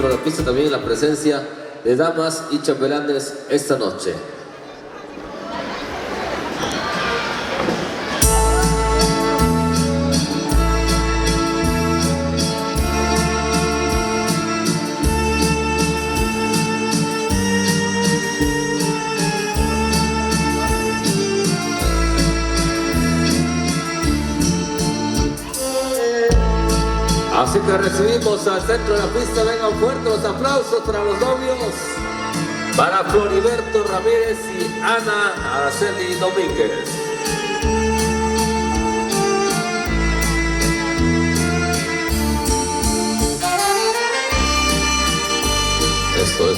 sobre la pista también la presencia de damas y chambelanes esta noche. Así que recibimos al centro de la pista, vengan fuertes los aplausos para los novios, para Floriberto Ramírez y Ana Araceli Domínguez. Eso.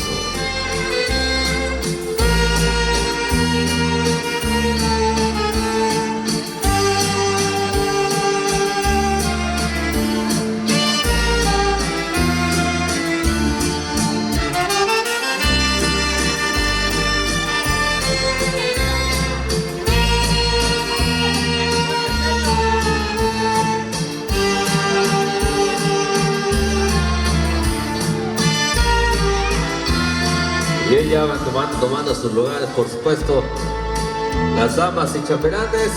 Y ella van tomando sus lugares, por supuesto, las damas y chambelanes.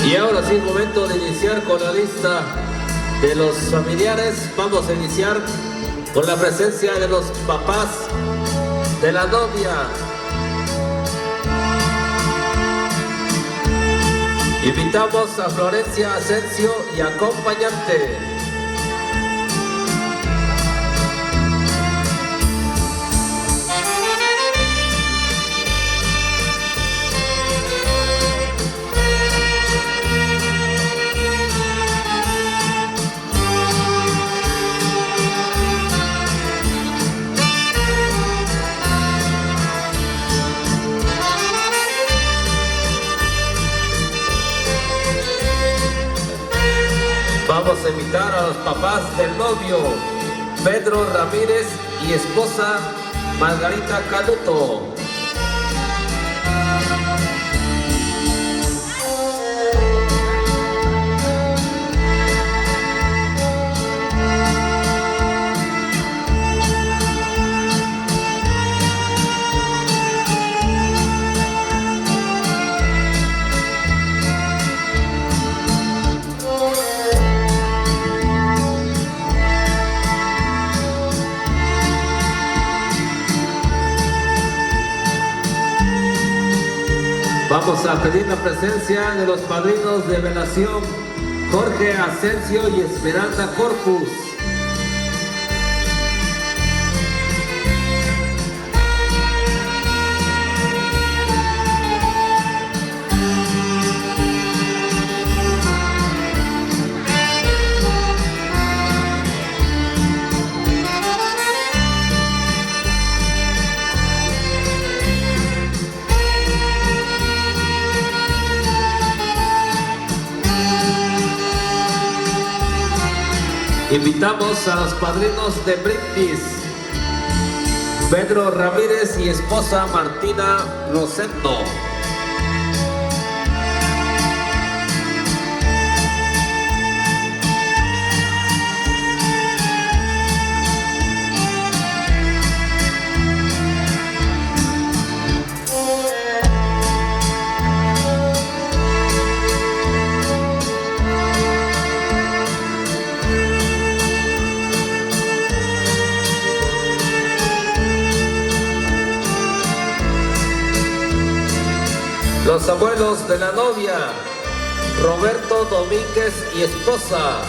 Y ahora sí es momento de iniciar con la lista de los familiares. Vamos a iniciar con la presencia de los papás de la novia. Invitamos a Florencia Asensio y acompañante. Vamos a invitar a los papás del novio, Pedro Ramírez y esposa Margarita Canuto. Vamos a pedir la presencia de los padrinos de velación, Jorge Asensio y Esperanza Corpus. Invitamos a los padrinos de brindis, Pedro Ramírez y esposa Martina Rosendo. Los abuelos de la novia, Roberto Domínguez y esposa.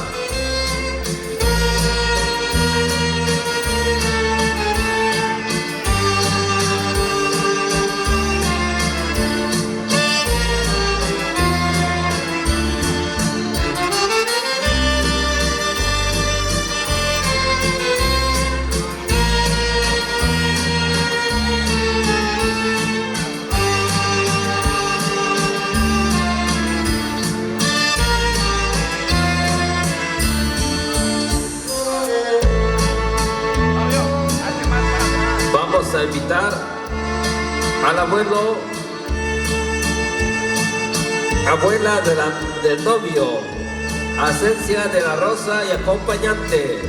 A invitar al abuelo abuela del novio, Asencia de la Rosa y acompañante.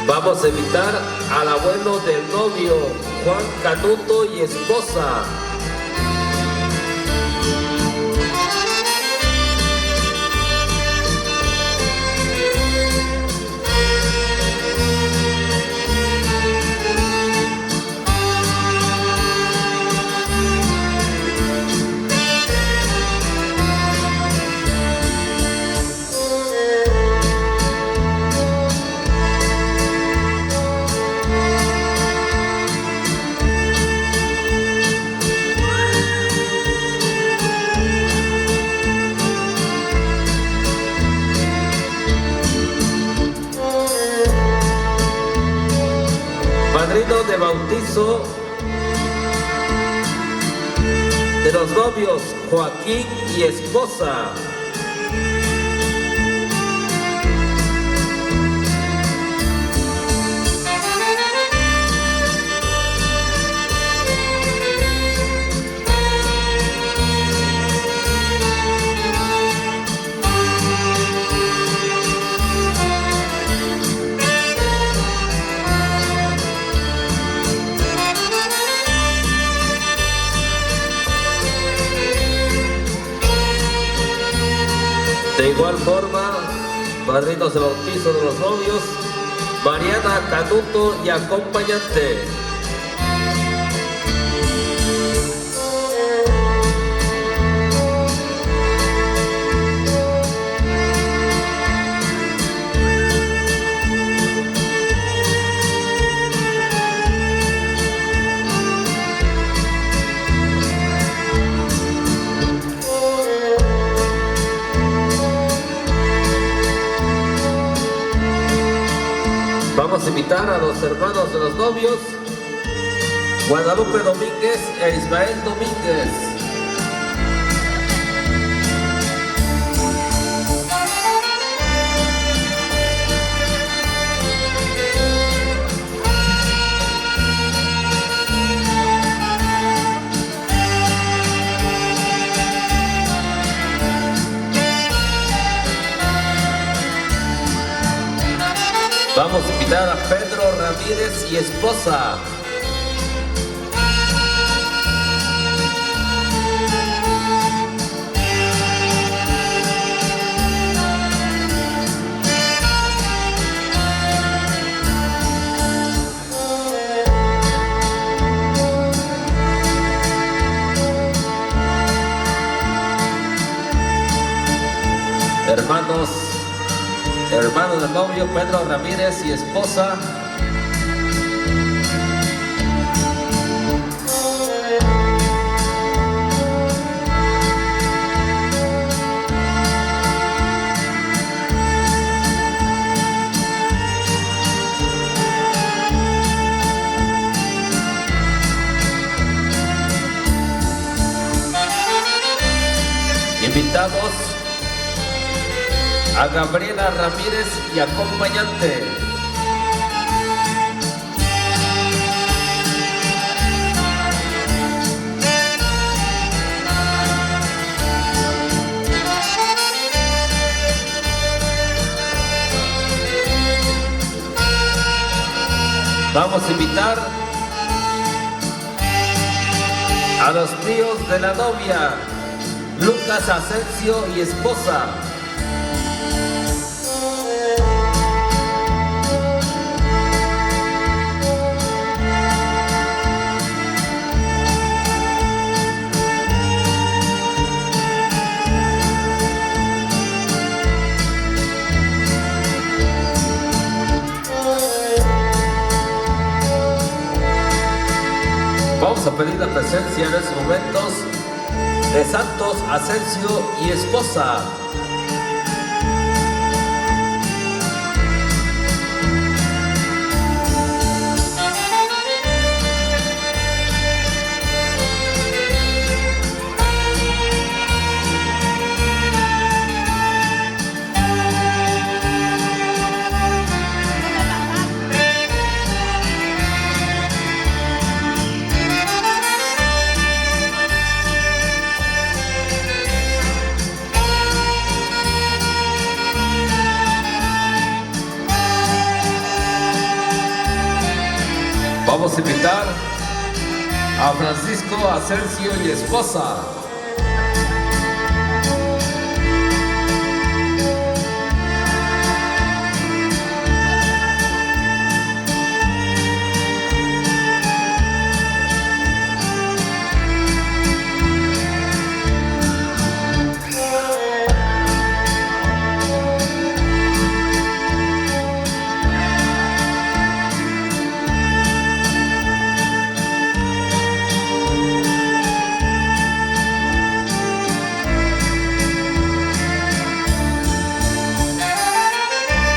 Vamos a invitar al abuelo del novio, Juan Canuto y esposa. Padrino de bautizo de los novios, Joaquín y esposa. De igual forma, padrinos de bautizo de los novios, Mariana Canuto y acompañante. Vamos a invitar a los hermanos de los novios, Guadalupe Domínguez e Ismael Domínguez. Vamos a invitar a Pedro Ramírez y esposa. Hermano del novio, Pedro Ramírez y esposa. Invitamos a Gabriela Ramírez y acompañante. Vamos a invitar a los tíos de la novia, Lucas Asensio y esposa. Vamos a pedir la presencia en estos momentos de Santos Asensio y esposa. Vamos a invitar a Francisco Asensio y esposa.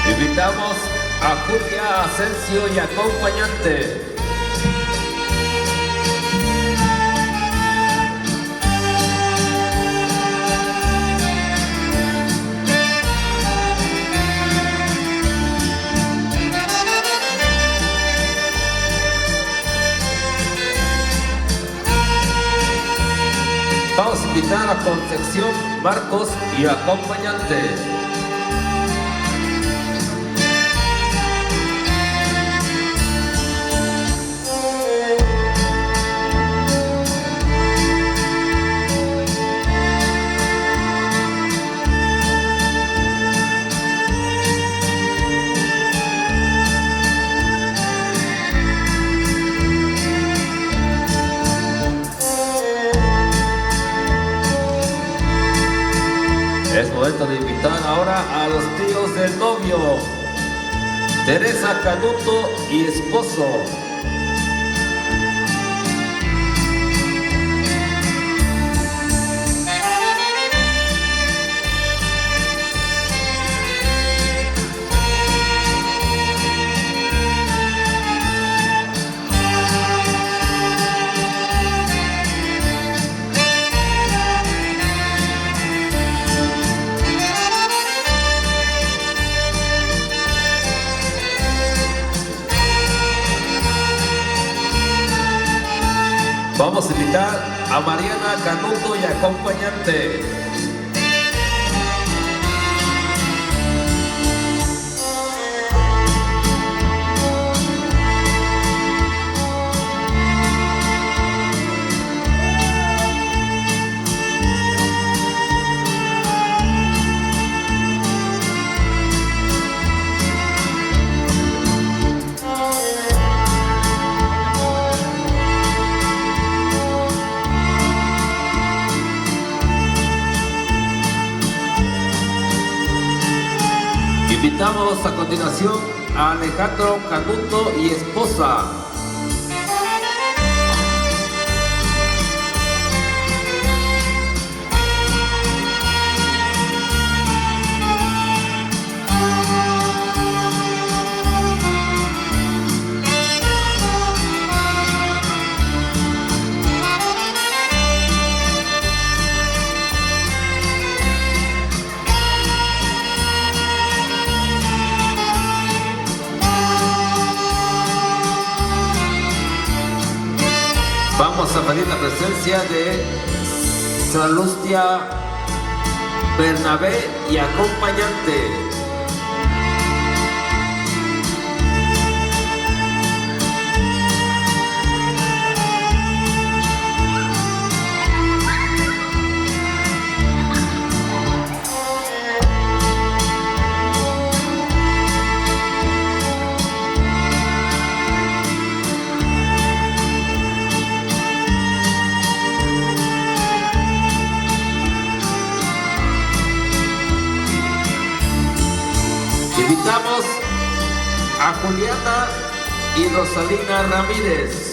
Invitamos a Julia Asensio y acompañante. Vamos a invitar a Concepción Marcos y acompañante. Es momento de invitar ahora a los tíos del novio, Teresa Canuto y esposo. Vamos a invitar a Mariana Canuto y acompañante. Invitamos a continuación a Alejandro Canuto y esposa. Vamos a pedir la presencia de Salustia Bernabé y acompañante. Invitamos a Juliana y Rosalina Ramírez.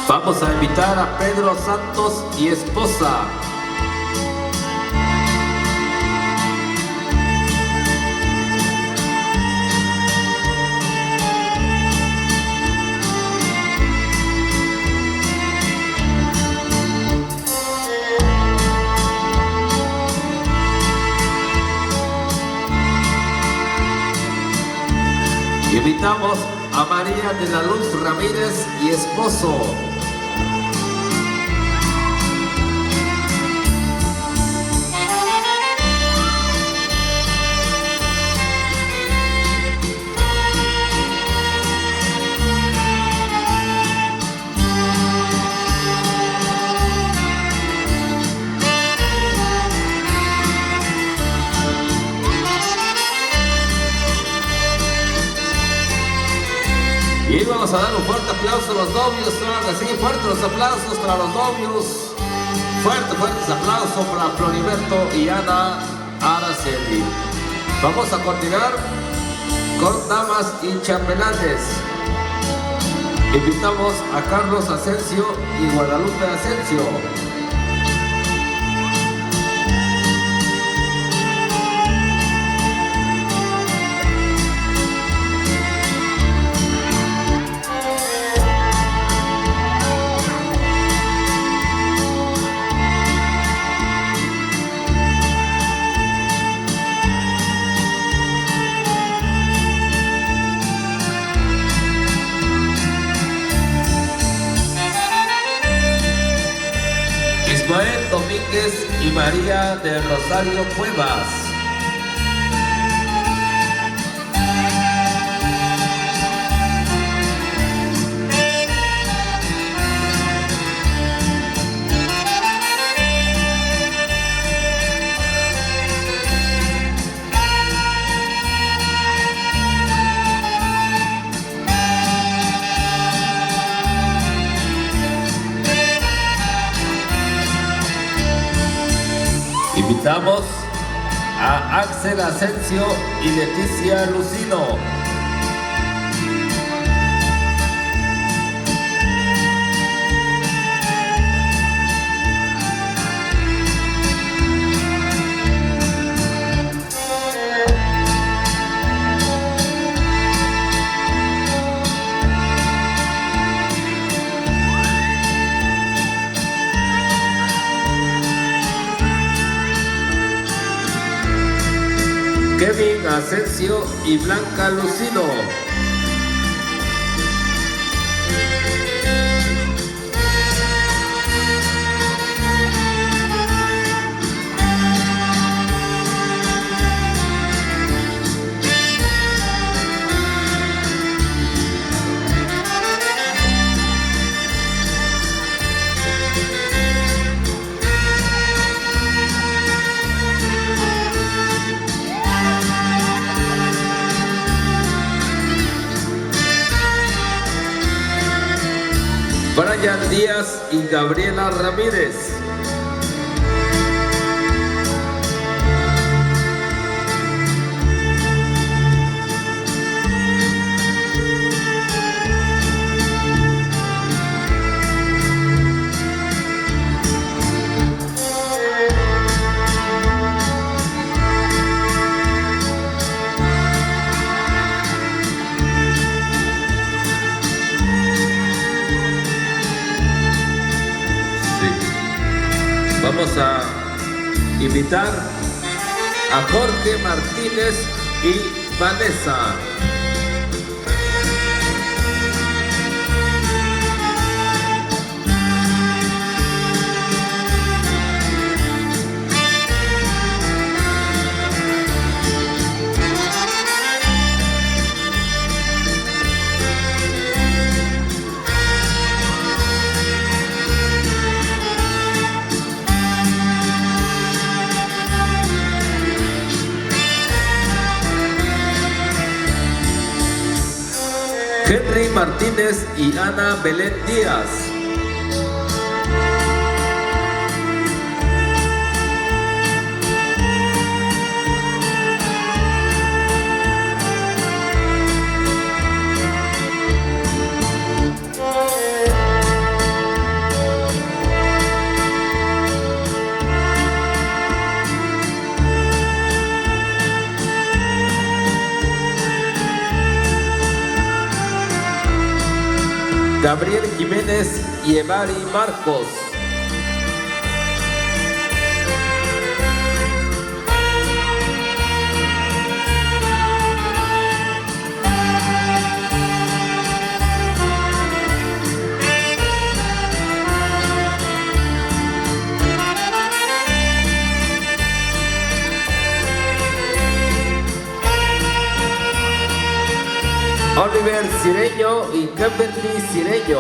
Vamos a invitar a Pedro Santos y esposa. Invitamos a María de la Luz Ramírez y esposo. Y vamos a dar un fuerte aplauso a los novios, claro que sí, fuertes los aplausos para los novios. Fuertes aplausos para Floriberto y Ana Araceli. Vamos a continuar con damas y chambelanes. Invitamos a Carlos Asensio y Guadalupe Asensio. Ismael Domínguez y María de Rosario Cuevas. Invitamos a Axel Asensio y Leticia Lucino. Kevin Asensio y Blanca Lucino. Brian Díaz y Gabriela Ramírez. Vamos a invitar a Jorge Martínez y Vanessa. Henry Martínez y Ana Belén Díaz. Gabriel Jiménez y Evari Marcos. Cireño y Kimberly Cireño.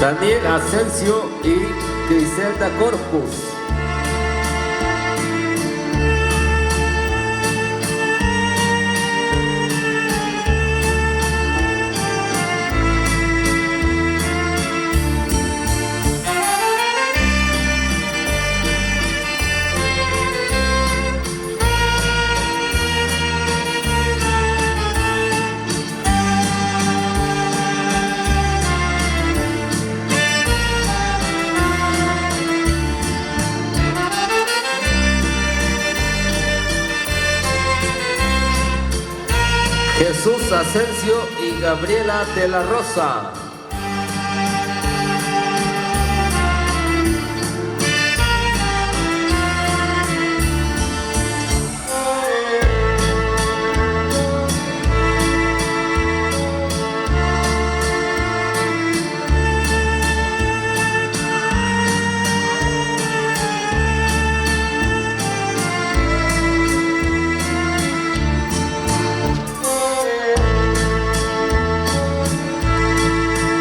Daniel Asensio y Griselda Corpus. Jesús Asensio y Gabriela de la Rosa.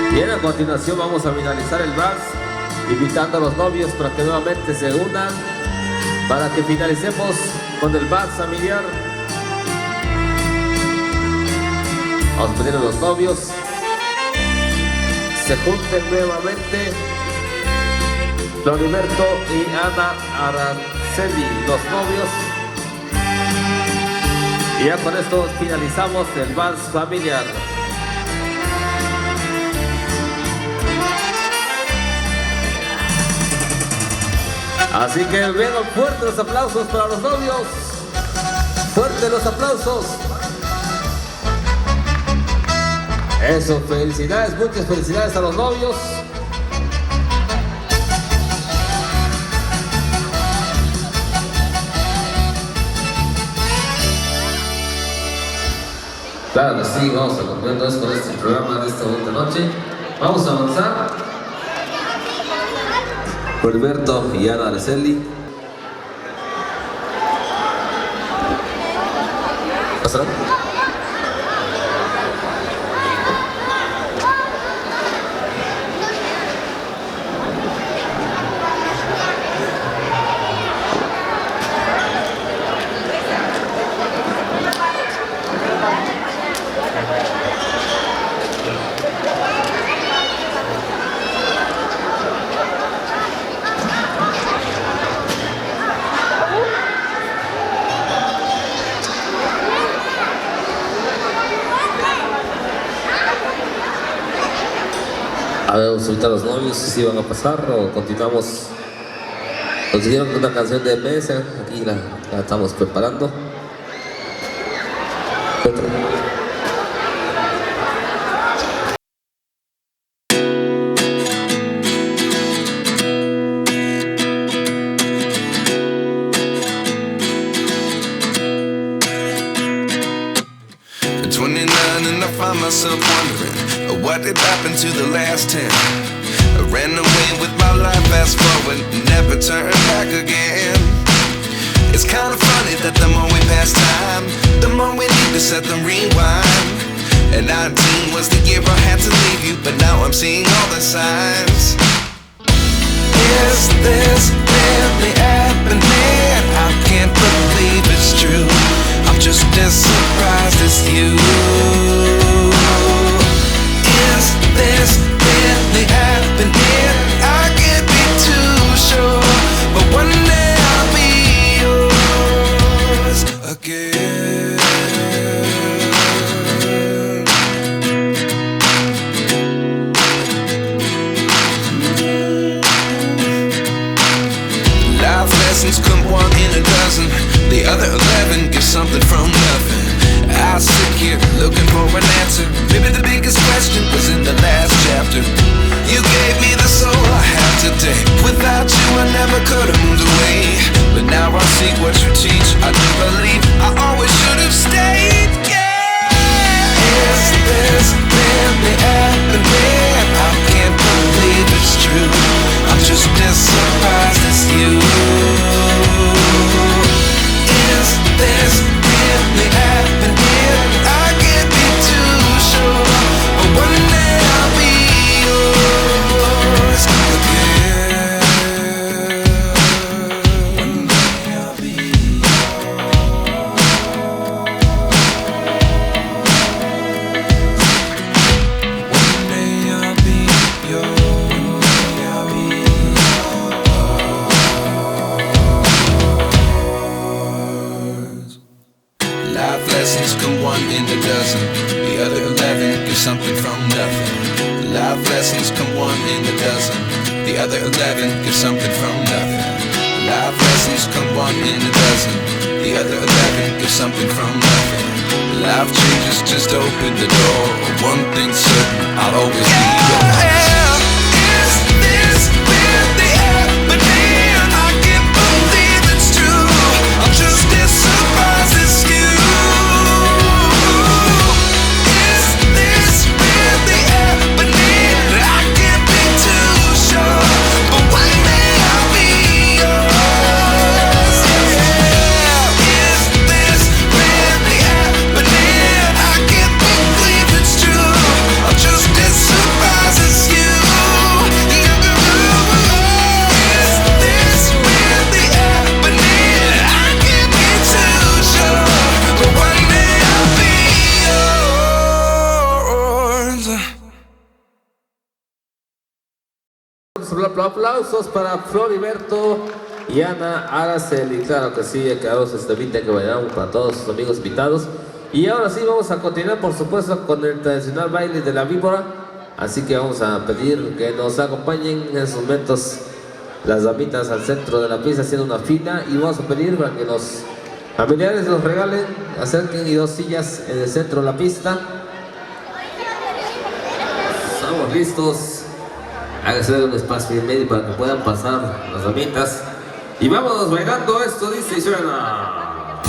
Bien, a continuación vamos a finalizar el vals, invitando a los novios para que nuevamente se unan, para que finalicemos con el vals familiar. Vamos a pedir a los novios se junten nuevamente. Floriberto y Ana Araceli, los novios. Y ya con esto finalizamos el vals familiar. Así que vengan fuertes los aplausos para los novios. Fuertes los aplausos. Eso, felicidades, muchas felicidades a los novios. Claro que sí, vamos a concluir entonces con este programa de esta bonita noche. Vamos a avanzar. Floriberto y Ana Araceli. ¿Pasará? A ver, vamos a invitar a los novios si van a pasar o continuamos. Consiguieron una canción de mesa, aquí la estamos preparando. Myself wondering what did happen to the last 10. I ran away with my life, fast forward, never turn back again. It's kind of funny that the more we pass time, the more we need to set the rewind. And 19 was the year I had to leave you, but now I'm seeing all the signs. Is this really happening? I can't believe it's true. I'm just as surprised as you. Is this really happening? I can't be too sure, but one day I'll be yours again. Life lessons come one in a dozen. The other 11 get something from nothing. I sit here looking for an answer. Maybe the biggest question was in the last chapter. You gave me the soul I have today. Without you I never could have moved away, but now I see what you teach. I do believe I always should have stayed. Yeah. Is this really happening? I can't believe it's true. I'm just as surprised as you. Is this really happening? I can't be too sure, but one day I'll be yours again. One day I'll be in a dozen, the other 11 give something from nothing. Life lessons come one in a dozen, the other 11 give something from nothing. Life lessons come one in a dozen, the other 11 give something from nothing. Life changes, just open the door. One thing's certain, I'll always be yours. Is this really happening? I can't believe it's true. I'm just as surprised as you. Aplausos para Floriberto y Ana Araceli. Claro que sí, quedaros este invite que bailamos para todos sus amigos invitados. Y ahora sí vamos a continuar, por supuesto, con el tradicional baile de la víbora. Así que vamos a pedir que nos acompañen en esos momentos las damitas al centro de la pista haciendo una fila, y vamos a pedir para que los familiares nos regalen, acerquen y 2 sillas en el centro de la pista. Estamos listos. Hágase un espacio en medio para que puedan pasar las damitas. Y vámonos bailando, esto dice y suena.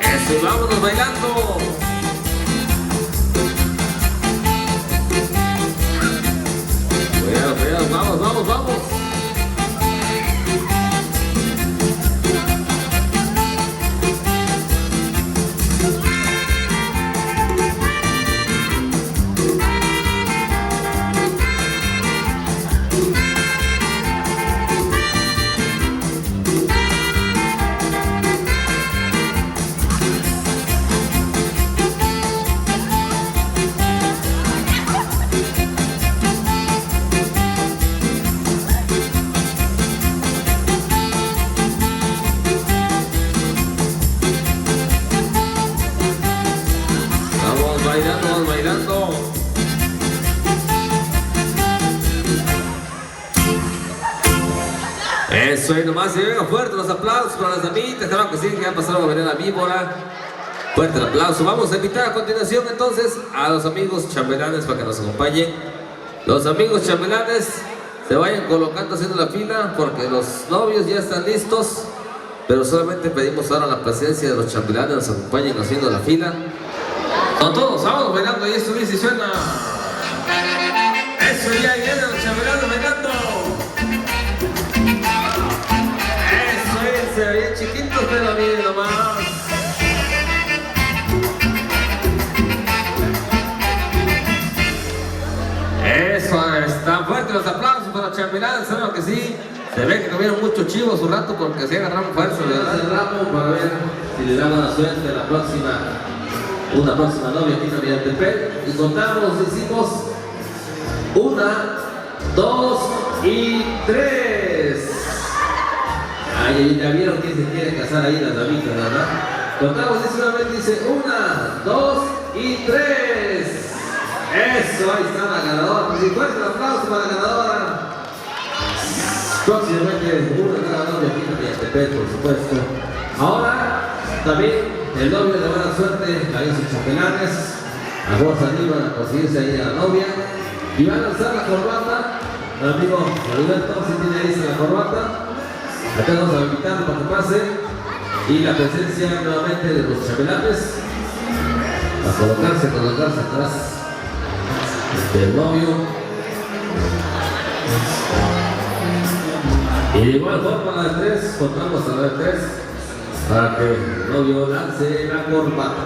Eso, y vámonos bailando. Cuidado, cuidado, vamos, vamos, vamos. Eso, y nomás, y venga fuerte los aplausos para las damitas, claro que sí, que ya pasaron a venir la víbora. Fuerte el aplauso. Vamos a invitar a continuación entonces a los amigos chambelanes para que nos acompañen. Los amigos chambelanes se vayan colocando haciendo la fila porque los novios ya están listos, pero solamente pedimos ahora la presencia de los chambelanes, nos acompañen haciendo la fila. Con todos, vamos bailando y esto dice y suena. Eso, ya vienen los chambelanes bailando. Se veían chiquitos, pero miren nomás. Eso, están fuertes los aplausos para los chambelanes, ¿saben que sí? Se ve que comieron mucho chivo su rato porque se agarraron fuerza, ¿verdad? El ramo para ver si le damos la suerte a una próxima novia aquí en Villatepec. Y contamos, decimos 1, 2 y 3. Ay, ya vieron que se quiere casar ahí las damitas, ¿verdad? Contamos solamente dice 1, 2 y 3. Eso, ahí está la ganadora. Y fuerte el aplauso para la ganadora. Próximamente una ganadora de aquí en Villatepec, por supuesto. Ahora también el novio de buena suerte, la hizo chambelanes. A vos animan a conseguirse ahí a la novia. Y van a lanzar la corbata. El amigo Alberto, si tiene ahí la corbata. Acá vamos a invitarlo para que pase. Y la presencia nuevamente de los chambelanes. A colocarse atrás del novio. Y de igual forma la de 3, contamos a la de 3 para que el novio lance la corbata.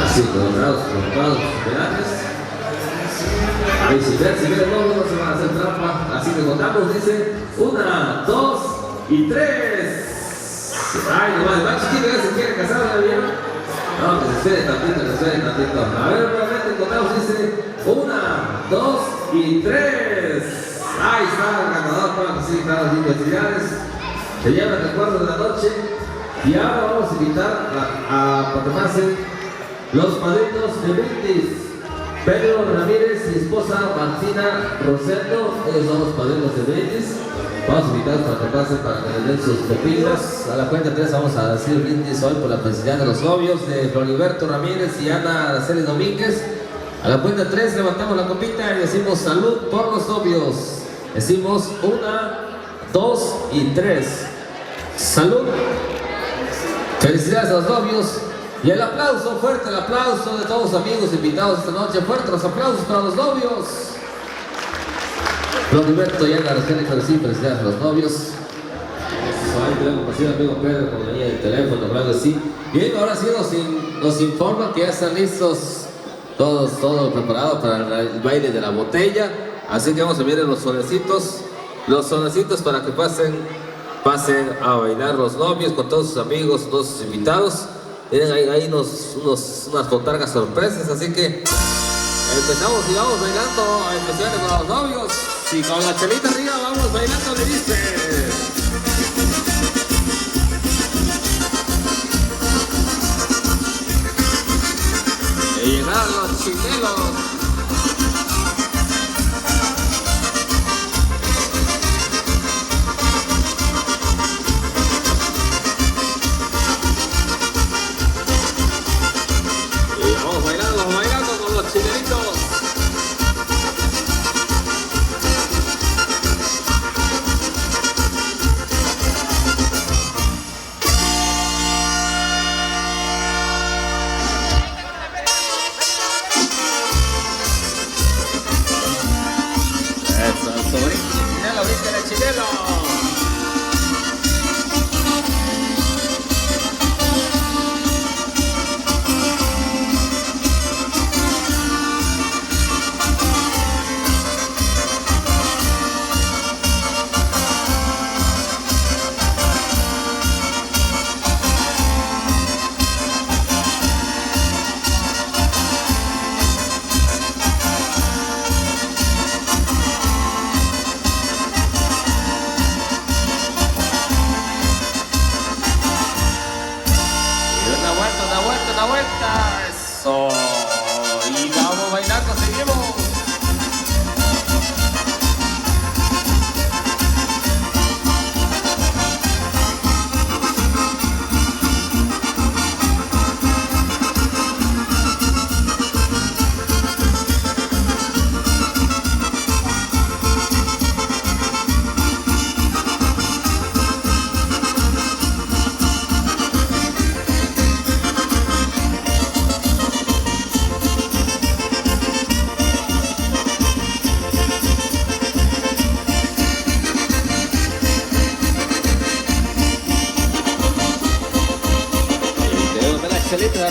Así, colocados, chambelanes. Ahí si ven el novio no se van a hacer trampa. Así que contamos, dice 1, 2 y 3. Ay, nomás, el más chiquito que se quiere casar, ¿ya vieron? No, que se espere tantito, A ver, nuevamente contamos, dice 1, 2 y 3. Ahí está el ganador, claro que sí, claro, felicidades. Se llama el recuerdo de la noche. Y ahora vamos a invitar a pasen los padrinos de brindis. Pedro Ramírez y esposa Martina Rosendo, ellos son los padrinos de brindis. Vamos a invitar para que pasen para que les den sus pepitas. A la cuenta 3 vamos a decir brindis hoy por la felicidad de los novios de Floriberto Ramírez y Ana Araceli Domínguez. A la cuenta 3 levantamos la copita y decimos salud por los novios. Decimos 1, 2 y 3. Salud. Felicidades a los novios. Y el aplauso, fuerte el aplauso de todos los amigos invitados esta noche. Fuertes los aplausos para los novios. Floriberto y Ana Araceli, felicidades a los novios. Ahí tenemos al amigo Pedro con la línea del teléfono, claro que sí. Bien, ahora sí nos informan que ya están listos todo preparado para el baile de la botella. Así que vamos a ver los sonecitos para que pasen a bailar los novios con todos sus amigos, todos sus invitados. Tienen ahí unas botargas sorpresas, así que empezamos y vamos bailando, especialmente con los novios. Y con la chelita arriba vamos bailando, le dice. Y llegaron los chinelos.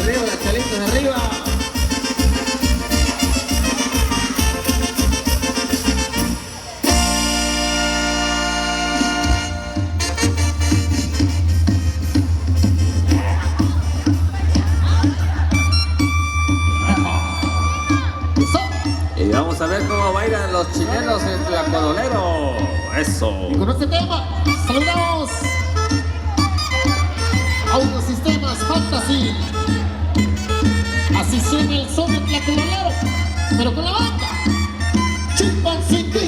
Las chalitas de arriba. Y vamos a ver cómo bailan los chilenos en Tlacololero. Eso. Y con este tema, saludamos Audiosistemas Fantasy. Así suena el son de Tlacololero, pero con la banda Chimpancito.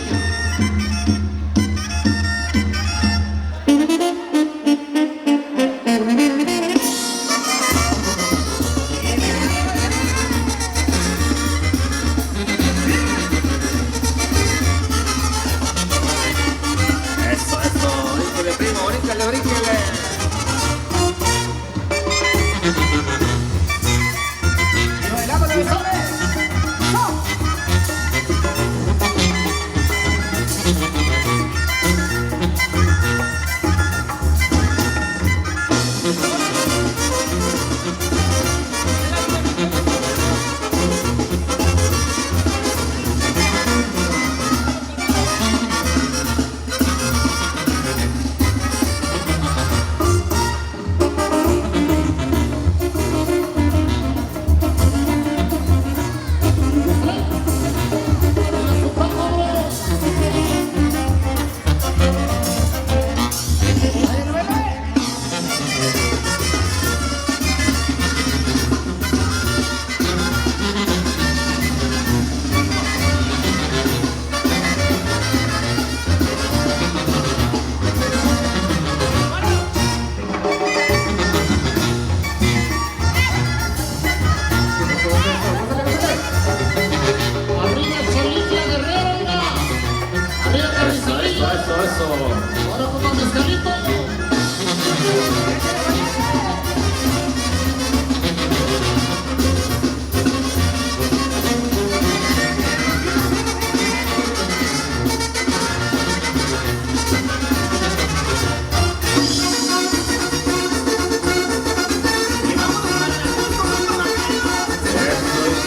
Ahora con un mezcalito.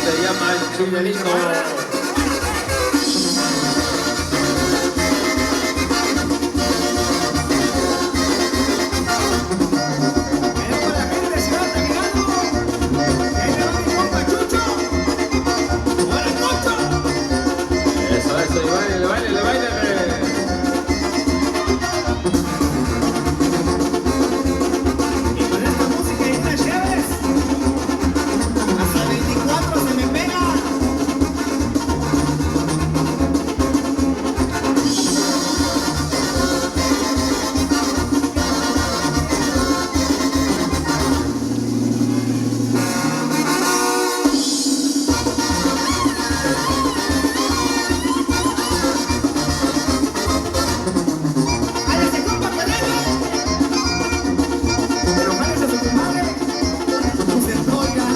Se llama el Chubelito. Eso, y baile. Y con esta música y estas llaves, hasta el 24 se me pega. ¡Jálese, compa, Canelo! Pero jálese a su comadre, no se oiga.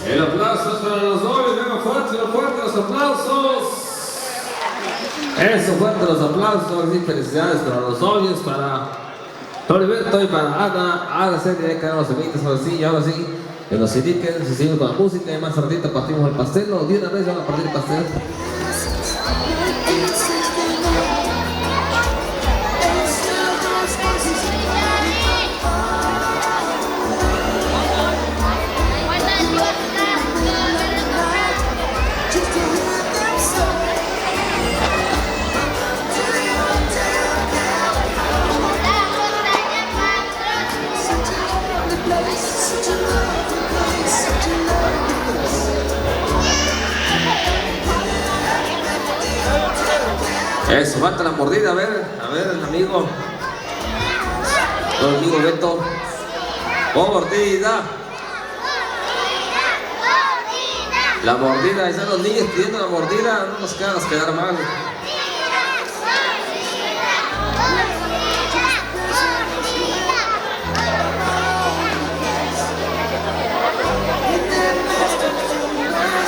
El aplauso es para los novios, venga fuerte los aplausos. Eso, fuerte los aplausos, y felicidades para los novios, para Floriberto y para Ana. Ahora sí, tiene que dar los eventos, ahora sí, que nos indiquen, si seguimos con la música y más ratito partimos el pastel, o de una vez van a partir el pastel. Eso, falta la mordida, a ver, el amigo Beto. ¡Oh, mordida! La mordida, ahí están los niños pidiendo la mordida, no nos hagas quedar mal.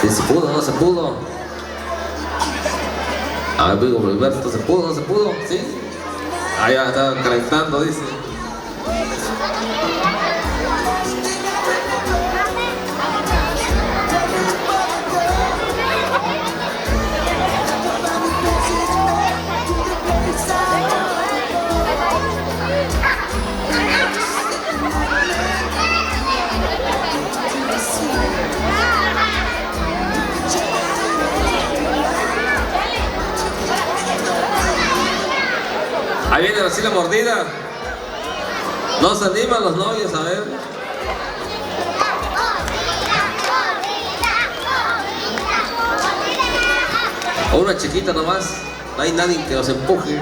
Si se pudo, no se pudo. A ver, amigo Roberto, ¿se pudo, no se pudo? ¿Sí? Ah, ya está calentando, dice. Ahí viene así la mordida. No se animan los novios, a ver. O una chiquita nomás. No hay nadie que los empuje.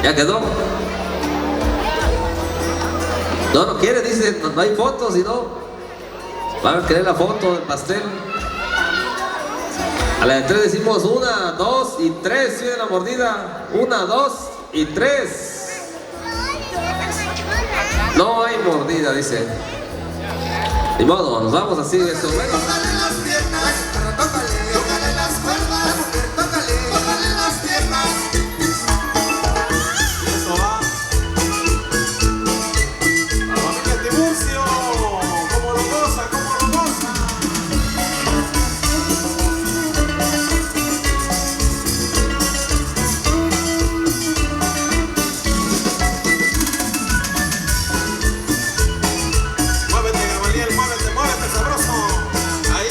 ¿Ya quedó? No quiere, dice, no hay fotos y no. Van a querer la foto del pastel. A la de 3 decimos 1, 2 y 3. Viene la mordida. 1, 2 y 3. No hay mordida, dice. Ni modo, nos vamos así. Eso. Bueno. Tócale las piernas, tócale las cuerdas, tócale las piernas. Eso va. La familia Tiburcio, como lo goza, como lo goza. Muévete, Gamaliel, muévete, muévete, sabroso. Ahí.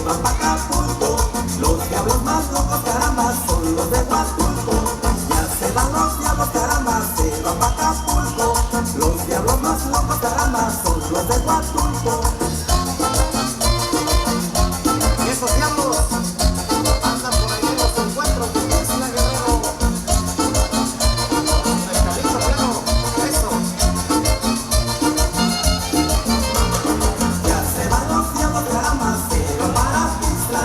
van pa' Acapulco. Los diablos más locos, caramba, son los de Huatulco. Ya se van los diablos, caramba, se van pa' Acapulco. Los diablos más locos, caramba, son los de Huatulco. Y esos diablos andan por ahí en los encuentros de Isla Guerrero. Pescadito pleno, eso. Ya se van los diablos, caramba, se van para Isla.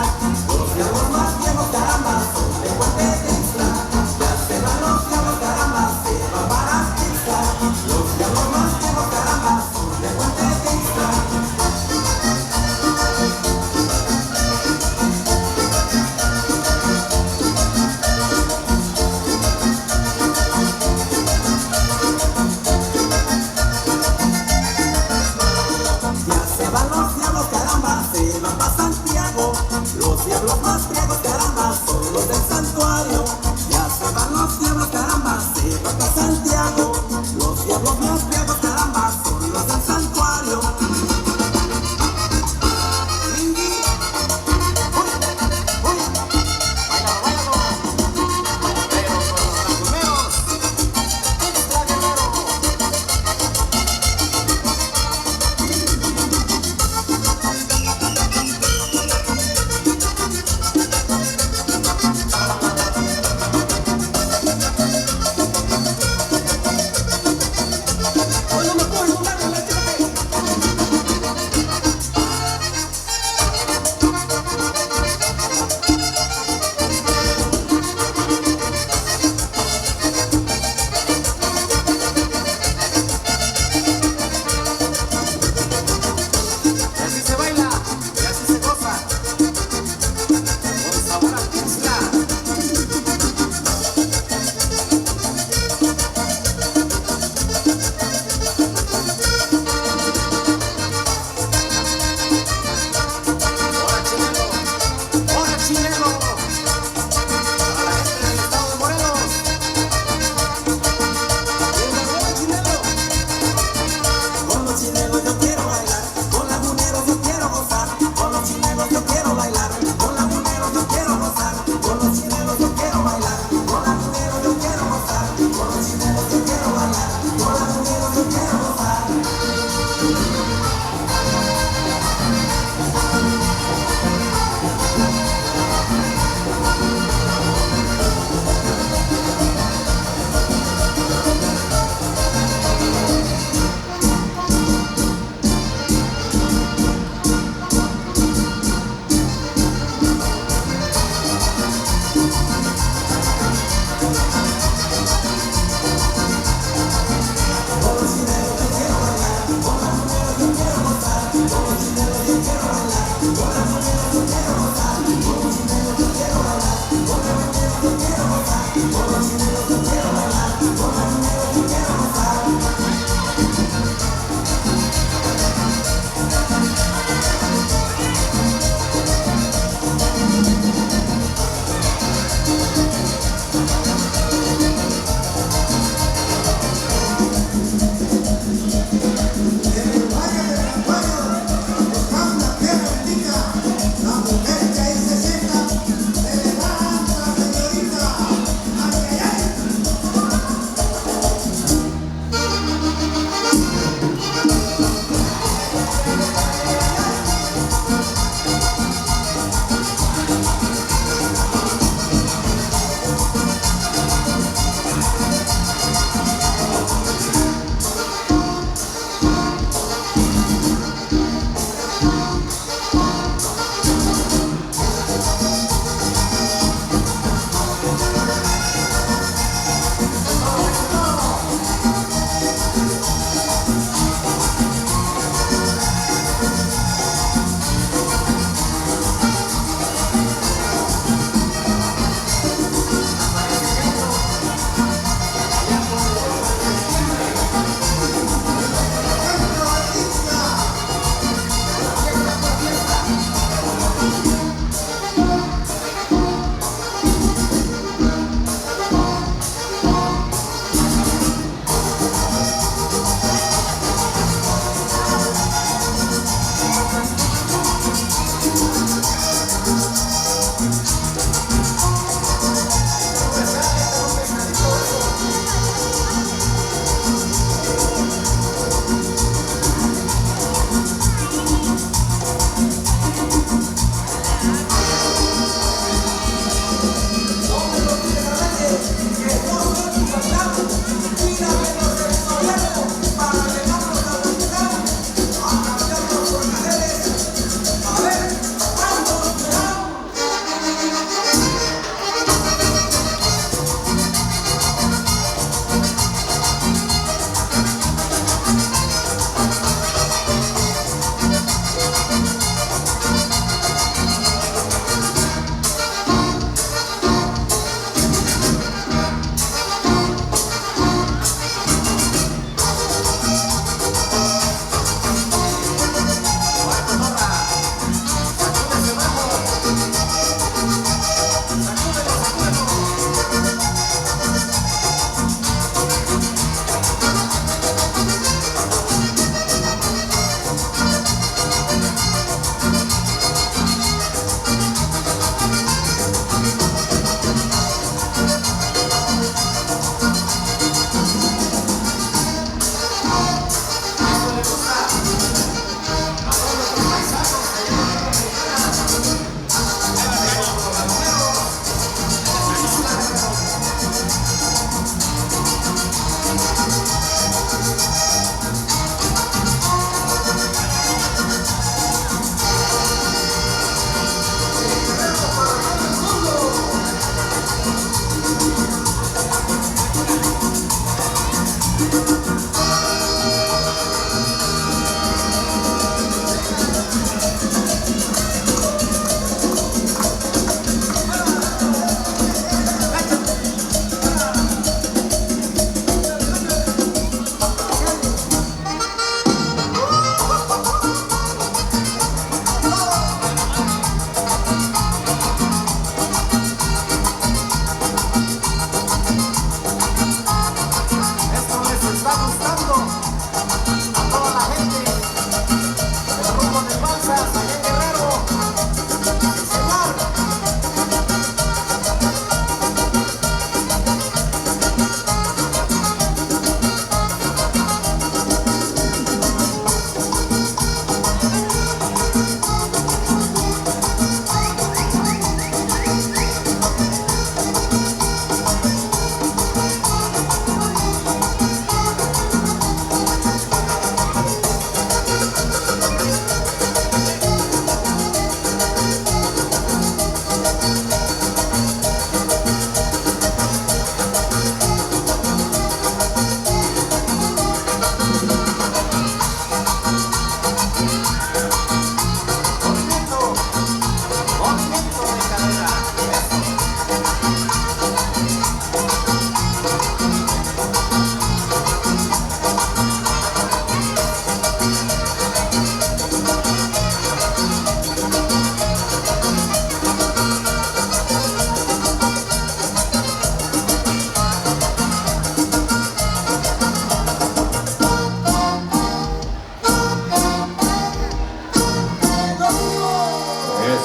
Los diablos más viejos, caramba, son de Puente de Isla. Ya se van los diablos, caramba, se van para Isla. Los diablos más viejos, caramba, son de Puente de Isla. Ya se van los diablos, caramba, se van pa' Santiago. Los diablos más friegos, caramba, son los del santuario. Ya se van los diablos, caramba, se van pa' Santiago. Los diablos más friegos, caramba, son los del santuario. Lingui. Uy, uy. Báilalo, báilalo. Pero con los primeros. Isla Guerrero.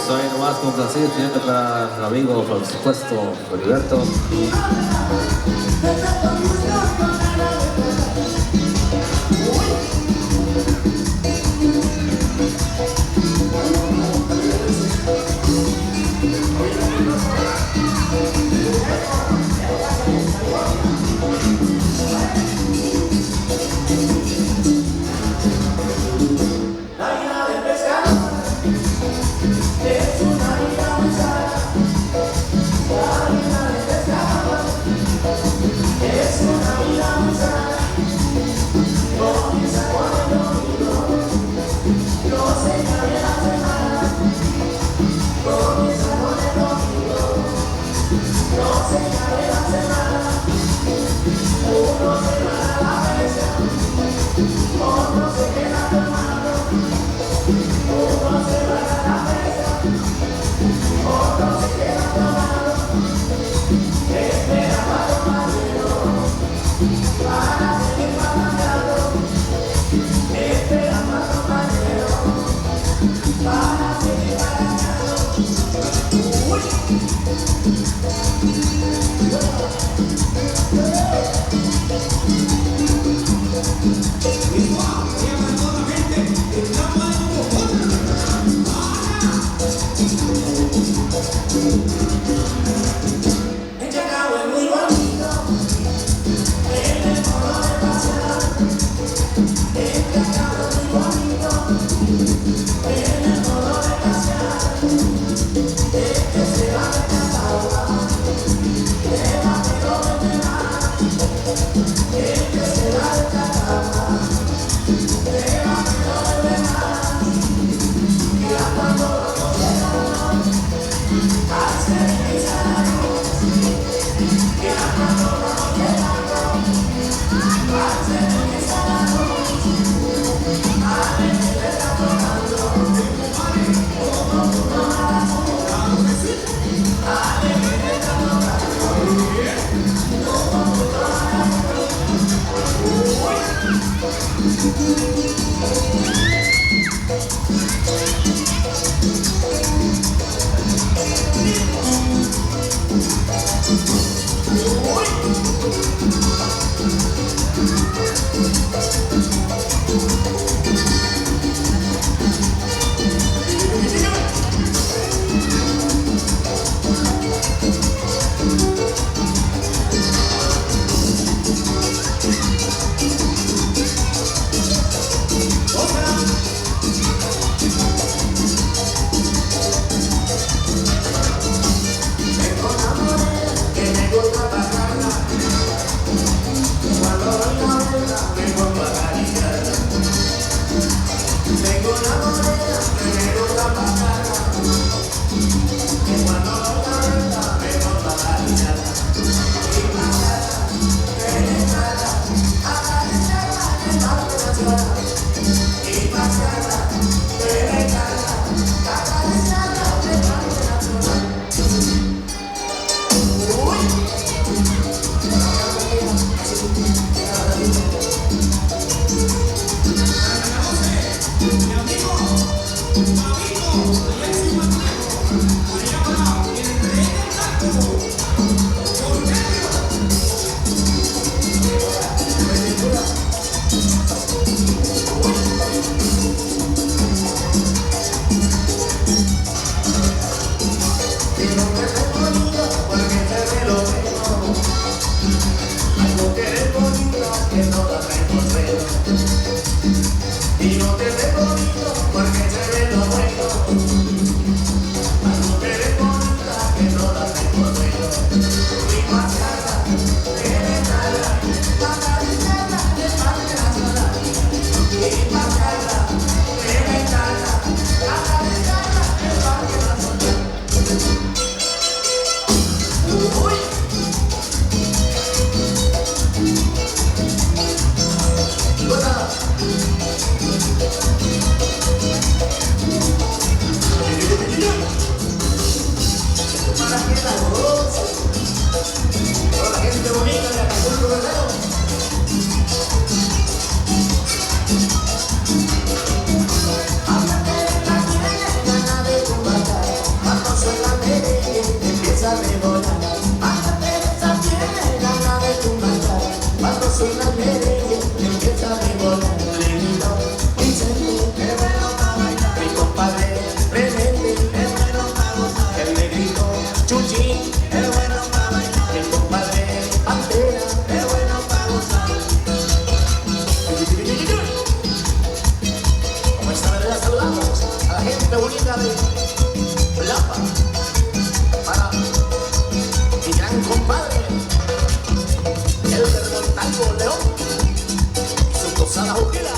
Eso ahí nomás complacido, pidiendo para el amigo, por supuesto, Heriberto. Y no te ve bonito porque se ve lo bueno. empieza a rebolar. Bájate de esa piedra, la de tu maldad. Cuando suena el merengue, empieza a rebolar. Le gritó Vicente, es bueno para bailar. Mi compadre Clemente, es bueno para gozar. Él le gritó Chuchín, es bueno para bailar. Mi compadre Pantera, es bueno para gozar. Como esta vez la saludamos a la gente bonita de Lapa, para mi gran compadre, el de Montalvo León, su posada juquera.